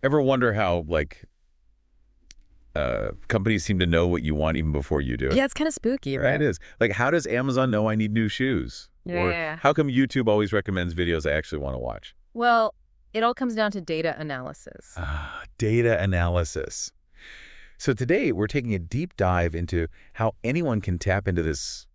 Ever wonder how, like, companies seem to know what you want even before you do it? Yeah, it's kind of spooky, Right, it right? is. Like, how does Amazon know I need new shoes? Or Yeah. how come YouTube always recommends videos I actually want to watch? Well, it all comes down to data analysis. Data analysis. So today we're taking a deep dive into how anyone can tap into this,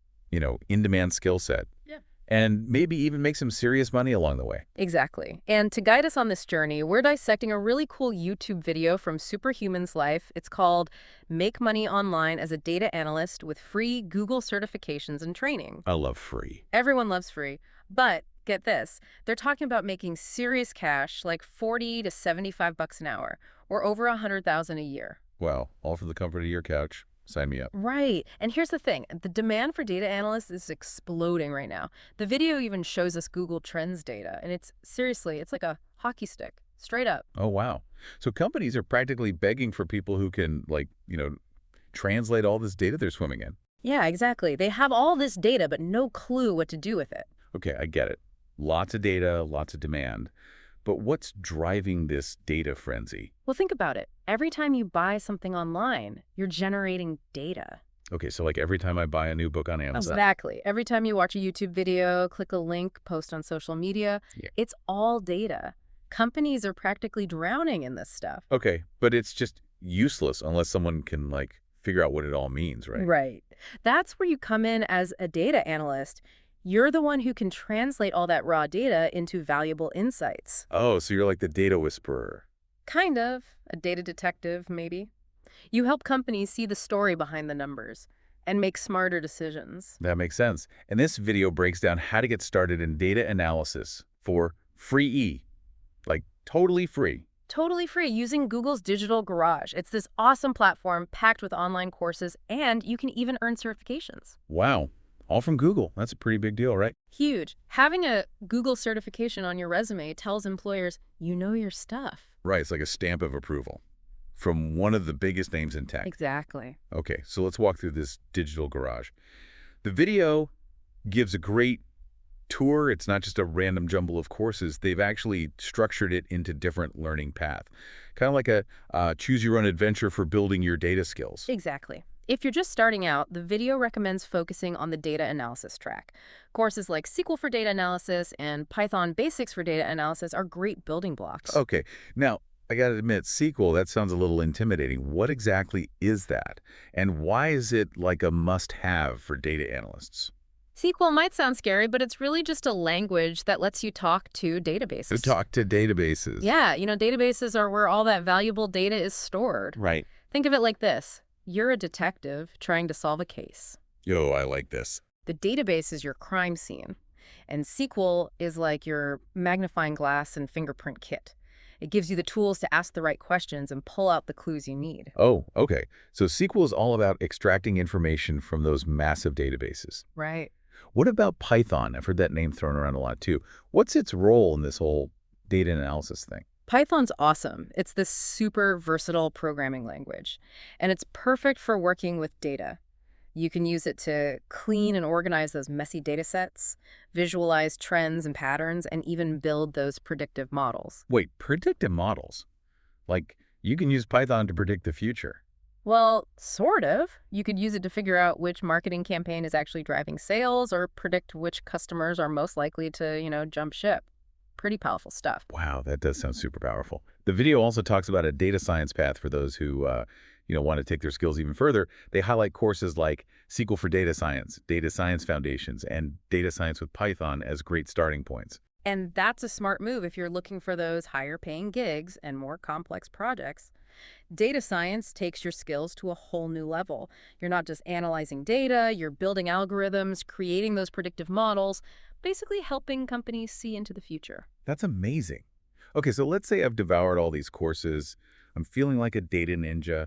in-demand skill set Yeah. and maybe even make some serious money along the way. Exactly. And to guide us on this journey, we're dissecting a really cool YouTube video from SuperHumans Life. It's called Make Money Online as a Data Analyst with Free Google Certifications and Training. I love free. Everyone loves free. But get this, they're talking about making serious cash like 40 to 75 bucks an hour or over 100,000 a year. Wow, all from the comfort of your couch. Sign me up. Right. And here's the thing. The demand for data analysts is exploding right now. The video even shows us Google Trends data, and it's seriously, it's like a hockey stick, straight up. Oh, wow. So companies are practically begging for people who can, like, translate all this data they're swimming in. Yeah, exactly. They have all this data, but no clue what to do with it. Okay, I get it. Lots of data, lots of demand. But what's driving this data frenzy? Well, think about it. Every time you buy something online, you're generating data. Okay, so like every time I buy a new book on Amazon. Exactly. Every time you watch a YouTube video, click a link, post on social media, Yeah. it's all data. Companies are practically drowning in this stuff. Okay, but it's just useless unless someone can, like, figure out what it all means, right? Right. That's where you come in as a data analyst. You're the one who can translate all that raw data into valuable insights. Oh, so you're like the data whisperer. Kind of. A data detective, maybe. You help companies see the story behind the numbers and make smarter decisions. That makes sense. And this video breaks down how to get started in data analysis for free, like totally free. Totally free using Google's Digital Garage. It's this awesome platform packed with online courses, and you can even earn certifications. Wow. All from Google. That's a pretty big deal, right? Huge. Having a Google certification on your resume tells employers you know your stuff. Right. It's like a stamp of approval from one of the biggest names in tech. Exactly. Okay, so let's walk through this digital garage. The video gives a great tour. It's not just a random jumble of courses. They've actually structured it into different learning path, kind of like a choose-your-own adventure for building your data skills. Exactly. If you're just starting out, the video recommends focusing on the data analysis track. Courses like SQL for data analysis and Python basics for data analysis are great building blocks. Okay, now, I got to admit, SQL, that sounds a little intimidating. What exactly is that? And why is it like a must-have for data analysts? SQL might sound scary, but it's really just a language that lets you talk to To databases. talk to databases. Yeah, databases are where all that valuable data is stored. Right. Think of it like this. You're a detective trying to solve a case. Yo, I like this. The database is your crime scene, and SQL is like your magnifying glass and fingerprint kit. It gives you the tools to ask the right questions and pull out the clues you need. Oh, okay. So SQL is all about extracting information from those massive databases. Right. What about Python? I've heard that name thrown around a lot too. What's its role in this whole data analysis thing? Python's awesome. It's this super versatile programming language, and it's perfect for working with data. You can use it to clean and organize those messy data sets, visualize trends and patterns, and even build those predictive models. Wait, predictive models? Like, you can use Python to predict the future. Well, sort of. You could use it to figure out which marketing campaign is actually driving sales or predict which customers are most likely to, jump ship. Pretty powerful stuff. Wow, that does sound super powerful. The video also talks about a data science path for those who, want to take their skills even further. They highlight courses like SQL for Data Science Foundations, and Data Science with Python as great starting points. And that's a smart move if you're looking for those higher paying gigs and more complex projects. Data science takes your skills to a whole new level. You're not just analyzing data, you're building algorithms, creating those predictive models, basically helping companies see into the future. That's amazing. Okay, so let's say I've devoured all these courses. I'm feeling like a data ninja,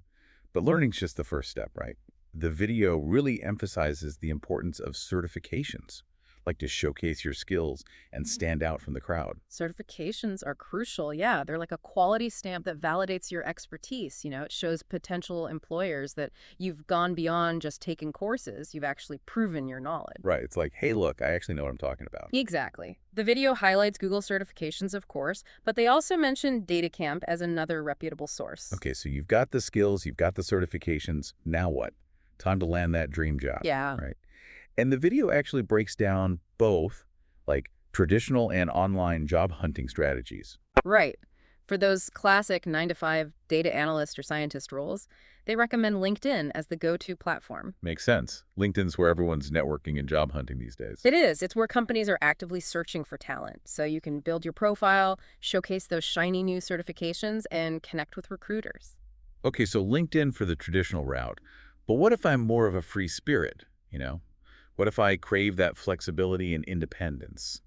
but learning's just the first step, right? The video really emphasizes the importance of certifications. like to showcase your skills and stand out from the crowd. Certifications are crucial. Yeah, they're like a quality stamp that validates your expertise. It shows potential employers that you've gone beyond just taking courses. You've actually proven your knowledge. Right. It's like, hey, look, I actually know what I'm talking about. Exactly. The video highlights Google certifications, of course, but they also mention DataCamp as another reputable source. Okay, so you've got the skills, you've got the certifications. Now what? Time to land that dream job, Yeah. right? And the video actually breaks down both, like traditional and online job hunting strategies. Right. For those classic 9 to 5 data analyst or scientist roles, they recommend LinkedIn as the go-to platform. Makes sense. LinkedIn's where everyone's networking and job hunting these days. It is. It's where companies are actively searching for talent. So you can build your profile, showcase those shiny new certifications, and connect with recruiters. Okay, so LinkedIn for the traditional route. But what if I'm more of a free spirit, you know? What if I crave that flexibility and independence?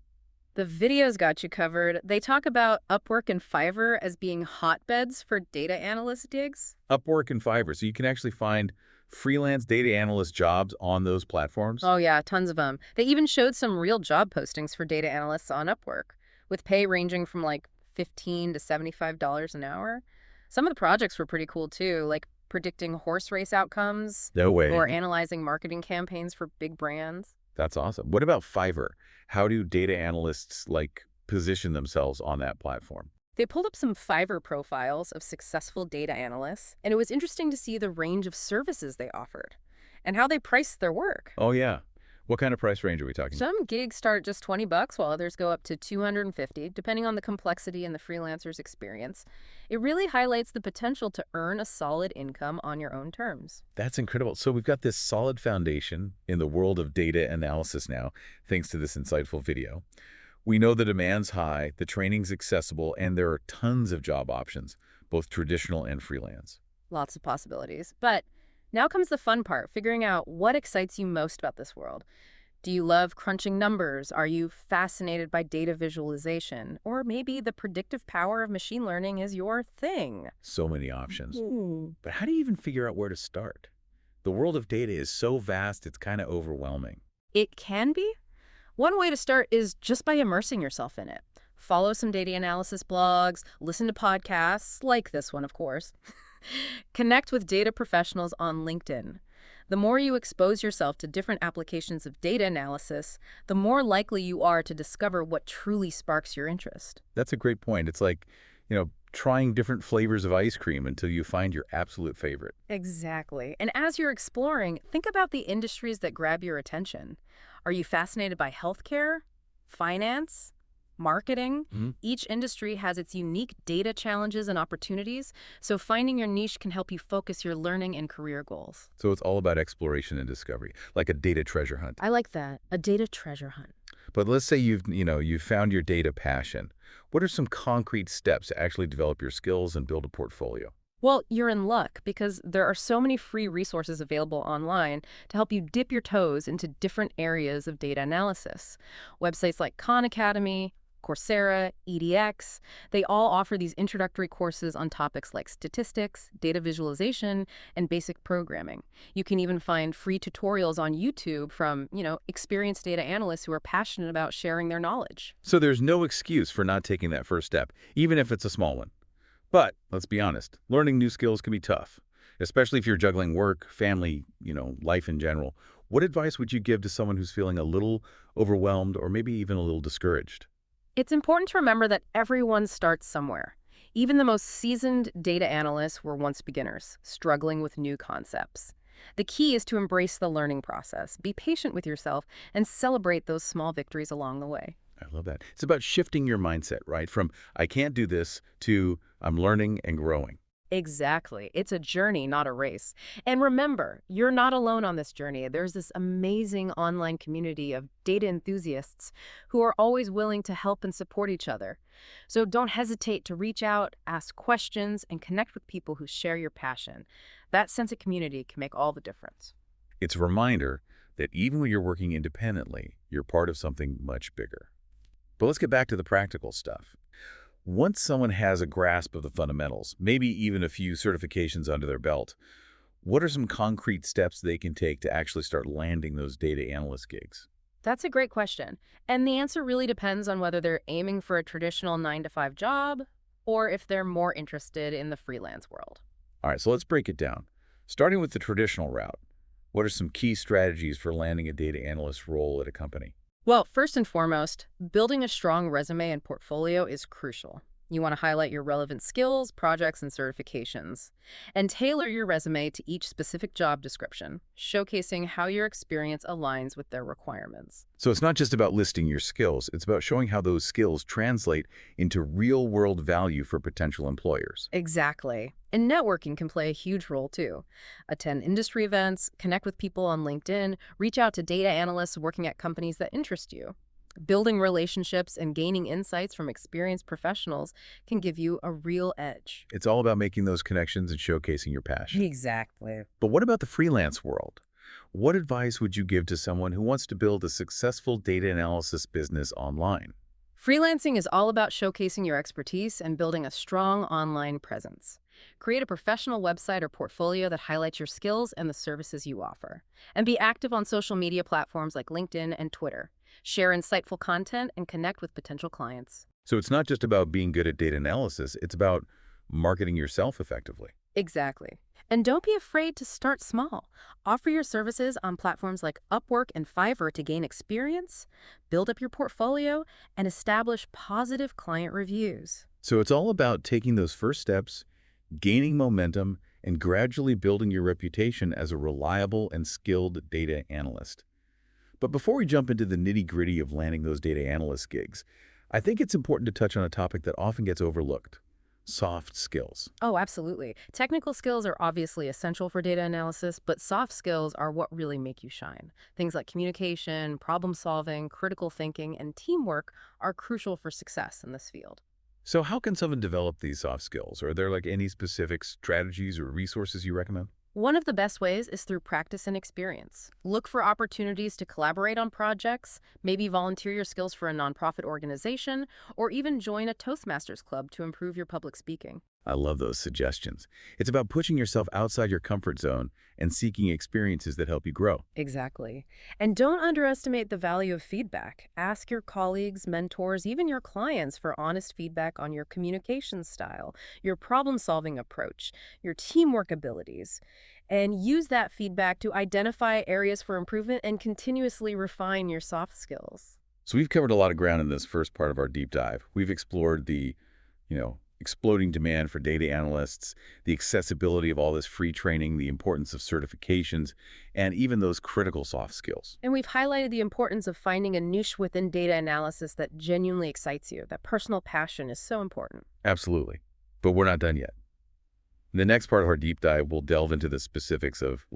The video's got you covered. They talk about Upwork and Fiverr as being hotbeds for data analyst gigs. Upwork and Fiverr, so you can actually find freelance data analyst jobs on those platforms? Oh yeah, tons of them. They even showed some real job postings for data analysts on Upwork, with pay ranging from like $15 to $75 an hour. Some of the projects were pretty cool too, like predicting horse race outcomes No or way. analyzing marketing campaigns for big brands. That's awesome. What about Fiverr? How do data analysts position themselves on that platform? They pulled up some Fiverr profiles of successful data analysts, and it was interesting to see the range of services they offered and how they priced their work. Oh yeah. What kind of price range are we talking? Some gigs start just $20, while others go up to $250, depending on the complexity and the freelancer's experience. It really highlights the potential to earn a solid income on your own terms. That's incredible. So we've got this solid foundation in the world of data analysis now, thanks to this insightful video. We know the demand's high, the training's accessible, and there are tons of job options, both traditional and freelance. Lots of possibilities. But now comes the fun part, figuring out what excites you most about this world. Do you love crunching numbers? Are you fascinated by data visualization? Or maybe the predictive power of machine learning is your thing? So many options. Hmm. But how do you even figure out where to start? The world of data is so vast, it's kind of overwhelming. It can be. One way to start is just by immersing yourself in it. Follow some data analysis blogs, listen to podcasts, like this one, of course. Connect with data professionals on LinkedIn. The more you expose yourself to different applications of data analysis, the more likely you are to discover what truly sparks your interest. That's a great point. It's like, trying different flavors of ice cream until you find your absolute favorite. Exactly. And as you're exploring, think about the industries that grab your attention. Are you fascinated by healthcare, finance, marketing? Mhm. Each industry has its unique data challenges and opportunities, so finding your niche can help you focus your learning and career goals. So it's all about exploration and discovery, like a data treasure hunt. I like that. A data treasure hunt. But let's say you've found your data passion. What are some concrete steps to actually develop your skills and build a portfolio? Well, you're in luck because there are so many free resources available online to help you dip your toes into different areas of data analysis. Websites like Khan Academy, Coursera, EDX, they all offer these introductory courses on topics like statistics, data visualization, and basic programming. You can even find free tutorials on YouTube from, experienced data analysts who are passionate about sharing their knowledge. So there's no excuse for not taking that first step, even if it's a small one. But let's be honest, learning new skills can be tough, especially if you're juggling work, family, life in general. What advice would you give to someone who's feeling a little overwhelmed or maybe even a little discouraged? It's important to remember that everyone starts somewhere. Even the most seasoned data analysts were once beginners, struggling with new concepts. The key is to embrace the learning process, be patient with yourself, and celebrate those small victories along the way. I love that. It's about shifting your mindset, right? From I can't do this to I'm learning and growing. Exactly. It's a journey, not a race. And remember, you're not alone on this journey. There's this amazing online community of data enthusiasts who are always willing to help and support each other. So don't hesitate to reach out, ask questions, and connect with people who share your passion. That sense of community can make all the difference. It's a reminder that even when you're working independently, you're part of something much bigger. But let's get back to the practical stuff. Once someone has a grasp of the fundamentals, maybe even a few certifications under their belt, what are some concrete steps they can take to actually start landing those data analyst gigs? That's a great question. And the answer really depends on whether they're aiming for a traditional 9 to 5 job or if they're more interested in the freelance world. All right, so let's break it down. Starting with the traditional route, what are some key strategies for landing a data analyst role at a company? Well, first and foremost, building a strong resume and portfolio is crucial. You want to highlight your relevant skills, projects, and certifications, and tailor your resume to each specific job description, showcasing how your experience aligns with their requirements. So it's not just about listing your skills, it's about showing how those skills translate into real-world value for potential employers. Exactly. And networking can play a huge role too. Attend industry events, connect with people on LinkedIn, reach out to data analysts working at companies that interest you. Building relationships and gaining insights from experienced professionals can give you a real edge. It's all about making those connections and showcasing your passion. Exactly. But what about the freelance world? What advice would you give to someone who wants to build a successful data analysis business online? Freelancing is all about showcasing your expertise and building a strong online presence. Create a professional website or portfolio that highlights your skills and the services you offer. And be active on social media platforms like LinkedIn and Twitter. Share insightful content and connect with potential clients. So it's not just about being good at data analysis, it's about marketing yourself effectively. Exactly. And don't be afraid to start small. Offer your services on platforms like Upwork and Fiverr to gain experience, build up your portfolio, and establish positive client reviews. So it's all about taking those first steps, gaining momentum, and gradually building your reputation as a reliable and skilled data analyst. But before we jump into the nitty-gritty of landing those data analyst gigs, I think it's important to touch on a topic that often gets overlooked: soft skills. Oh, absolutely. Technical skills are obviously essential for data analysis, but soft skills are what really make you shine. Things like communication, problem solving, critical thinking, and teamwork are crucial for success in this field. So how can someone develop these soft skills? Are there any specific strategies or resources you recommend? One of the best ways is through practice and experience. Look for opportunities to collaborate on projects, maybe volunteer your skills for a nonprofit organization, or even join a Toastmasters club to improve your public speaking. I love those suggestions. It's about pushing yourself outside your comfort zone and seeking experiences that help you grow. Exactly. And don't underestimate the value of feedback. Ask your colleagues, mentors, even your clients for honest feedback on your communication style, your problem-solving approach, your teamwork abilities, and use that feedback to identify areas for improvement and continuously refine your soft skills. So we've covered a lot of ground in this first part of our deep dive. We've explored the, exploding demand for data analysts, the accessibility of all this free training, the importance of certifications, and even those critical soft skills. And we've highlighted the importance of finding a niche within data analysis that genuinely excites you. That personal passion is so important. Absolutely. But we're not done yet. In the next part of our deep dive, we'll delve into the specifics of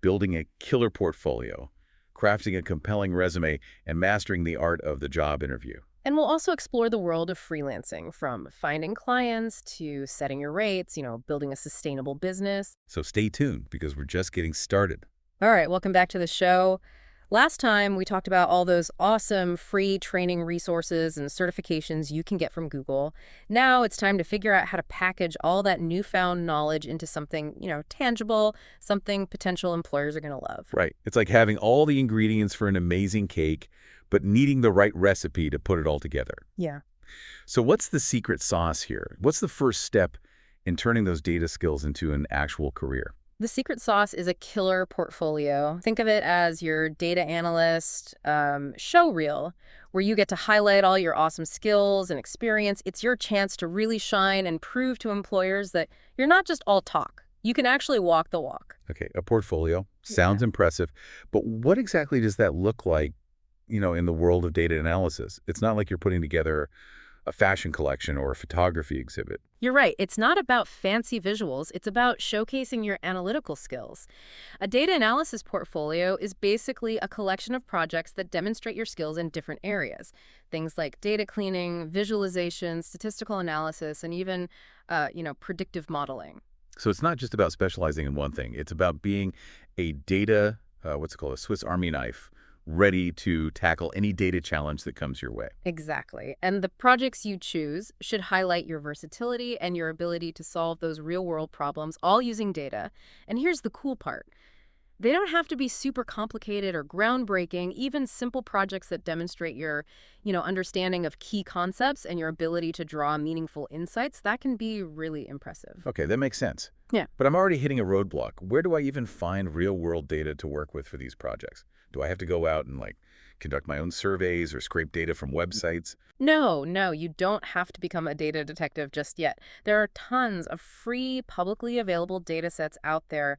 building a killer portfolio, crafting a compelling resume, and mastering the art of the job interview. And we'll also explore the world of freelancing, from finding clients to setting your rates, building a sustainable business. So stay tuned because we're just getting started. All right, welcome back to the show. Last time, we talked about all those awesome free training resources and certifications you can get from Google. Now it's time to figure out how to package all that newfound knowledge into something, tangible, something potential employers are going to love. Right. It's like having all the ingredients for an amazing cake, but needing the right recipe to put it all together. Yeah. So what's the secret sauce here? What's the first step in turning those data skills into an actual career? The secret sauce is a killer portfolio. Think of it as your data analyst show reel, where you get to highlight all your awesome skills and experience. It's your chance to really shine and prove to employers that you're not just all talk. You can actually walk the walk. Okay, a portfolio. Sounds impressive. But what exactly does that look like, in the world of data analysis? It's not like you're putting together a fashion collection or a photography exhibit. You're right. It's not about fancy visuals. It's about showcasing your analytical skills. A data analysis portfolio is basically a collection of projects that demonstrate your skills in different areas. Things like data cleaning, visualization, statistical analysis, and even, predictive modeling. So it's not just about specializing in one thing. It's about being a data, a Swiss Army knife, ready to tackle any data challenge that comes your way. Exactly. And the projects you choose should highlight your versatility and your ability to solve those real-world problems, all using data. And here's the cool part. They don't have to be super complicated or groundbreaking. Even simple projects that demonstrate your, understanding of key concepts and your ability to draw meaningful insights, that can be really impressive. Okay, that makes sense. Yeah. But I'm already hitting a roadblock. Where do I even find real-world data to work with for these projects? Do I have to go out and, conduct my own surveys or scrape data from websites? No, you don't have to become a data detective just yet. There are tons of free, publicly available data sets out there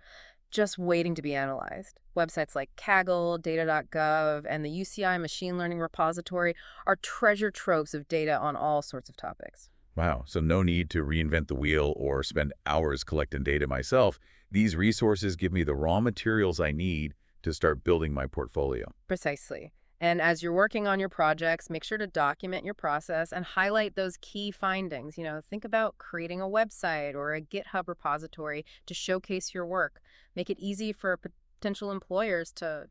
just waiting to be analyzed. Websites like Kaggle, data.gov, and the UCI Machine Learning Repository are treasure troves of data on all sorts of topics. Wow, so no need to reinvent the wheel or spend hours collecting data myself. These resources give me the raw materials I need to start building my portfolio. Precisely. And as you're working on your projects, make sure to document your process and highlight those key findings. Think about creating a website or a GitHub repository to showcase your work. Make it easy for potential employers to,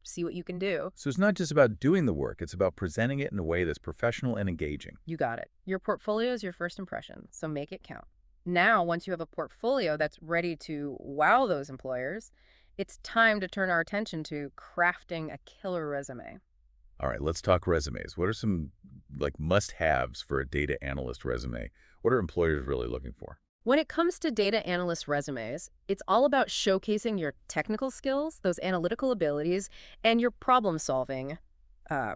see what you can do. So it's not just about doing the work, it's about presenting it in a way that's professional and engaging. You got it. Your portfolio is your first impression, so make it count. Now, once you have a portfolio that's ready to wow those employers, it's time to turn our attention to crafting a killer resume. All right, let's talk resumes. What are some must-haves for a data analyst resume? What are employers really looking for? When it comes to data analyst resumes, it's all about showcasing your technical skills, those analytical abilities, and your problem-solving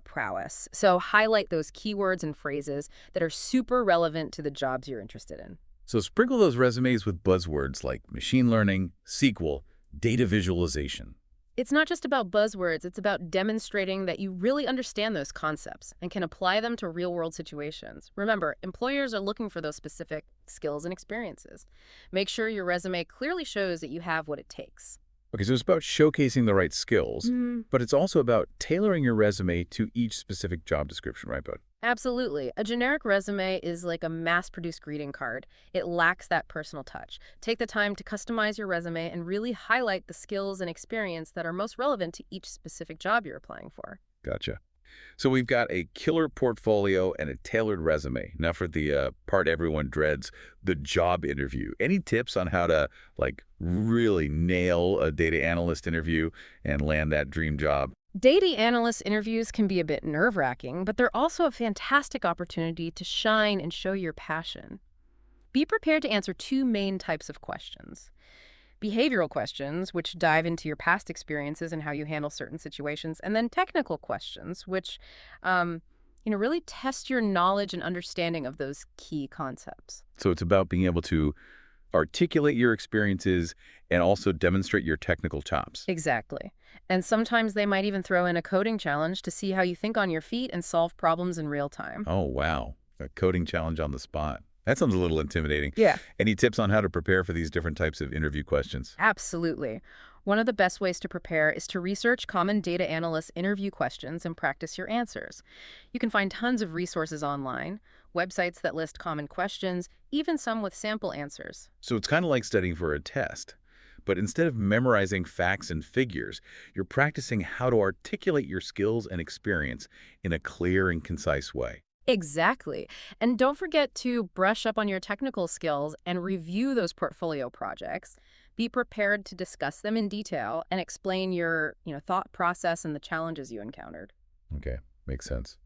prowess. So highlight those keywords and phrases that are super relevant to the jobs you're interested in. So sprinkle those resumes with buzzwords like machine learning, SQL, data visualization. It's not just about buzzwords, it's about demonstrating that you really understand those concepts and can apply them to real-world situations. Remember, employers are looking for those specific skills and experiences. Make sure your resume clearly shows that you have what it takes. Okay, so it's about showcasing the right skills, but it's also about tailoring your resume to each specific job description, right, bud? Absolutely. A generic resume is like a mass-produced greeting card. It lacks that personal touch. Take the time to customize your resume and really highlight the skills and experience that are most relevant to each specific job you're applying for. Gotcha. So we've got a killer portfolio and a tailored resume. Now for the part everyone dreads, the job interview. Any tips on how to, really nail a data analyst interview and land that dream job? Data analyst interviews can be a bit nerve-wracking, but they're also a fantastic opportunity to shine and show your passion. Be prepared to answer two main types of questions. Behavioral questions, which dive into your past experiences and how you handle certain situations, and then technical questions, which really test your knowledge and understanding of those key concepts. So it's about being able to articulate your experiences and also demonstrate your technical chops. Exactly. And sometimes they might even throw in a coding challenge to see how you think on your feet and solve problems in real time. Oh, wow. A coding challenge on the spot. That sounds a little intimidating. Yeah. Any tips on how to prepare for these different types of interview questions? Absolutely. One of the best ways to prepare is to research common data analyst interview questions and practice your answers. You can find tons of resources online, websites that list common questions, even some with sample answers. So it's kind of like studying for a test. But instead of memorizing facts and figures, you're practicing how to articulate your skills and experience in a clear and concise way. Exactly. And don't forget to brush up on your technical skills and review those portfolio projects. Be prepared to discuss them in detail and explain your, thought process and the challenges you encountered. Okay, makes sense.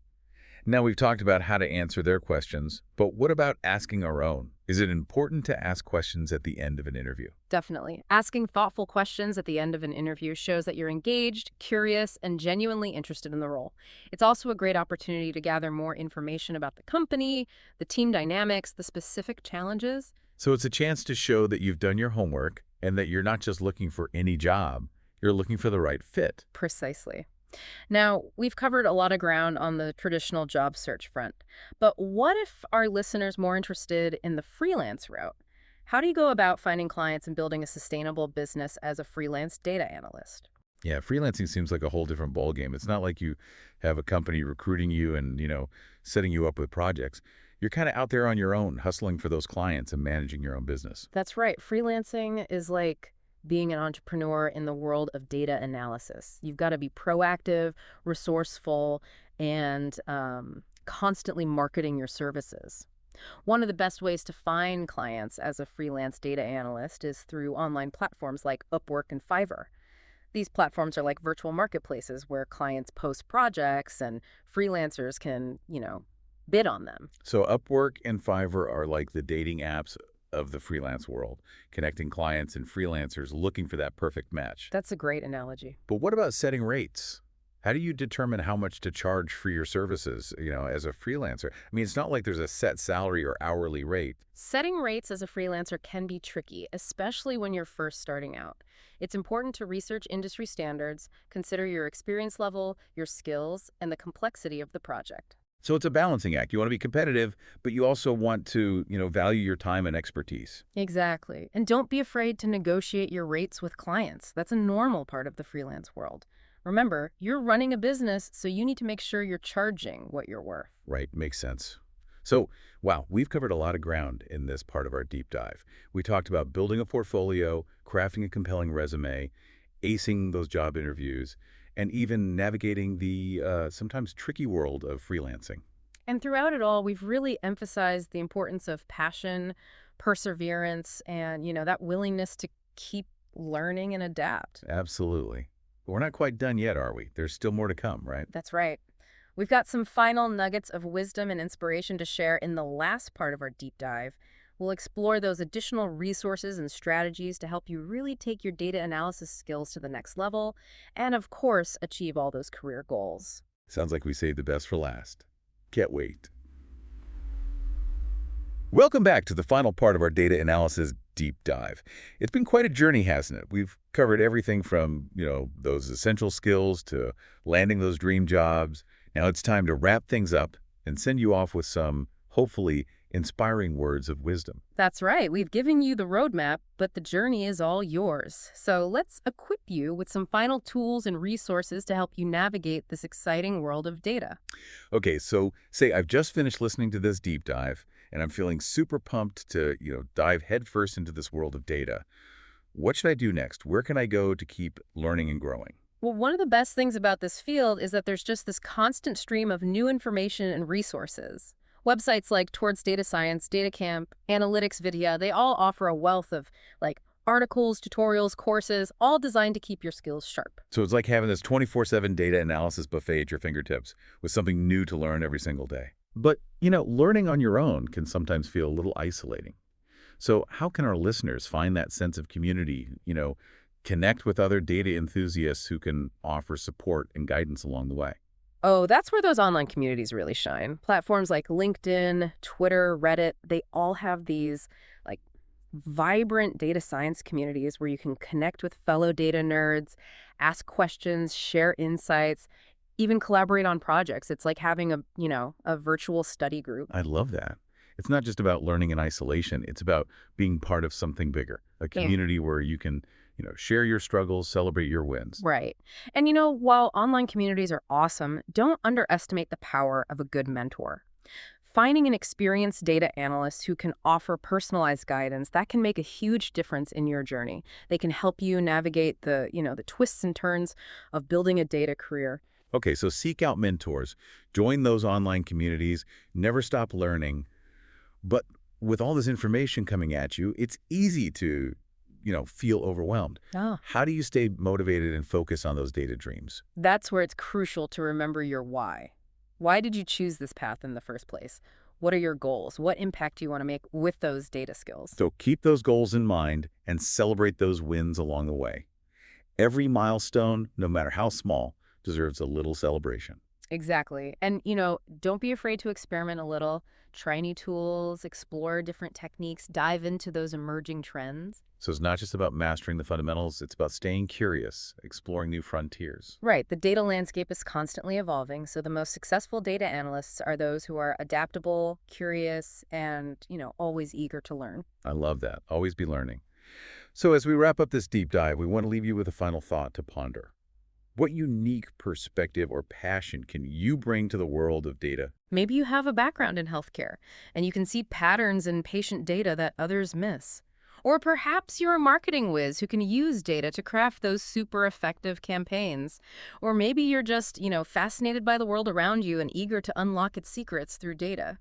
Now we've talked about how to answer their questions, but what about asking our own? Is it important to ask questions at the end of an interview? Definitely. Asking thoughtful questions at the end of an interview shows that you're engaged, curious, and genuinely interested in the role. It's also a great opportunity to gather more information about the company, the team dynamics, the specific challenges. So it's a chance to show that you've done your homework and that you're not just looking for any job, you're looking for the right fit. Precisely. Now, we've covered a lot of ground on the traditional job search front, but what if our listeners more interested in the freelance route? How do you go about finding clients and building a sustainable business as a freelance data analyst? Yeah, freelancing seems like a whole different ballgame. It's not like you have a company recruiting you and, setting you up with projects. You're kind of out there on your own, hustling for those clients and managing your own business. That's right. Freelancing is like being an entrepreneur in the world of data analysis. You've got to be proactive, resourceful, and constantly marketing your services. One of the best ways to find clients as a freelance data analyst is through online platforms like Upwork and Fiverr. These platforms are like virtual marketplaces where clients post projects and freelancers can, bid on them. So Upwork and Fiverr are like the dating apps of the freelance world, connecting clients and freelancers looking for that perfect match. That's a great analogy. But what about setting rates? How do you determine how much to charge for your services, as a freelancer? I mean, it's not like there's a set salary or hourly rate. Setting rates as a freelancer can be tricky, especially when you're first starting out. It's important to research industry standards, consider your experience level, your skills, and the complexity of the project. So it's a balancing act. You want to be competitive, but you also want to, value your time and expertise. Exactly. And don't be afraid to negotiate your rates with clients. That's a normal part of the freelance world. Remember, you're running a business, so you need to make sure you're charging what you're worth. Right, makes sense. So, wow, we've covered a lot of ground in this part of our deep dive. We talked about building a portfolio, crafting a compelling resume, acing those job interviews, and even navigating the sometimes tricky world of freelancing. And throughout it all, we've really emphasized the importance of passion, perseverance, and, that willingness to keep learning and adapt. Absolutely. But we're not quite done yet, are we? There's still more to come, right? That's right. We've got some final nuggets of wisdom and inspiration to share in the last part of our deep dive. We'll explore those additional resources and strategies to help you really take your data analysis skills to the next level and, of course, achieve all those career goals. Sounds like we saved the best for last. Can't wait. Welcome back to the final part of our data analysis deep dive. It's been quite a journey, hasn't it? We've covered everything from, those essential skills to landing those dream jobs. Now it's time to wrap things up and send you off with some, hopefully, inspiring words of wisdom. That's right. We've given you the roadmap, but the journey is all yours. So let's equip you with some final tools and resources to help you navigate this exciting world of data. Okay, so say I've just finished listening to this deep dive, and I'm feeling super pumped to, dive headfirst into this world of data. What should I do next? Where can I go to keep learning and growing? Well, one of the best things about this field is that there's just this constant stream of new information and resources. Websites like Towards Data Science, DataCamp, Analytics Vidya, they all offer a wealth of articles, tutorials, courses, all designed to keep your skills sharp. So it's like having this 24/7 data analysis buffet at your fingertips with something new to learn every single day. But, learning on your own can sometimes feel a little isolating. So how can our listeners find that sense of community, connect with other data enthusiasts who can offer support and guidance along the way? Oh, that's where those online communities really shine. Platforms like LinkedIn, Twitter, Reddit, they all have these vibrant data science communities where you can connect with fellow data nerds, ask questions, share insights, even collaborate on projects. It's like having a virtual study group. I love that. It's not just about learning in isolation. It's about being part of something bigger, a community where you can, share your struggles, celebrate your wins. Right. And while online communities are awesome, don't underestimate the power of a good mentor. Finding an experienced data analyst who can offer personalized guidance, that can make a huge difference in your journey. They can help you navigate the twists and turns of building a data career. Okay, so seek out mentors, join those online communities, never stop learning. But with all this information coming at you, it's easy to, feel overwhelmed. Oh. How do you stay motivated and focus on those data dreams? That's where it's crucial to remember your why. Why did you choose this path in the first place? What are your goals? What impact do you want to make with those data skills? So keep those goals in mind and celebrate those wins along the way. Every milestone, no matter how small, deserves a little celebration. Exactly. And, don't be afraid to experiment a little, try new tools, explore different techniques, dive into those emerging trends. So it's not just about mastering the fundamentals, it's about staying curious, exploring new frontiers. Right. The data landscape is constantly evolving, so the most successful data analysts are those who are adaptable, curious, and, always eager to learn. I love that. Always be learning. So as we wrap up this deep dive, we want to leave you with a final thought to ponder. What unique perspective or passion can you bring to the world of data? Maybe you have a background in healthcare, and you can see patterns in patient data that others miss. Or perhaps you're a marketing whiz who can use data to craft those super effective campaigns. Or maybe you're just, fascinated by the world around you and eager to unlock its secrets through data.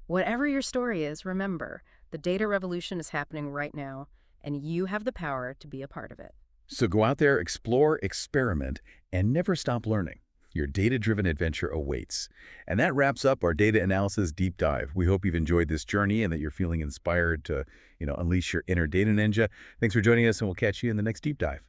Whatever your story is, remember, the data revolution is happening right now, and you have the power to be a part of it. So go out there, explore, experiment, and never stop learning. Your data-driven adventure awaits. And that wraps up our data analysis deep dive. We hope you've enjoyed this journey and that you're feeling inspired to, unleash your inner data ninja. Thanks for joining us, and we'll catch you in the next deep dive.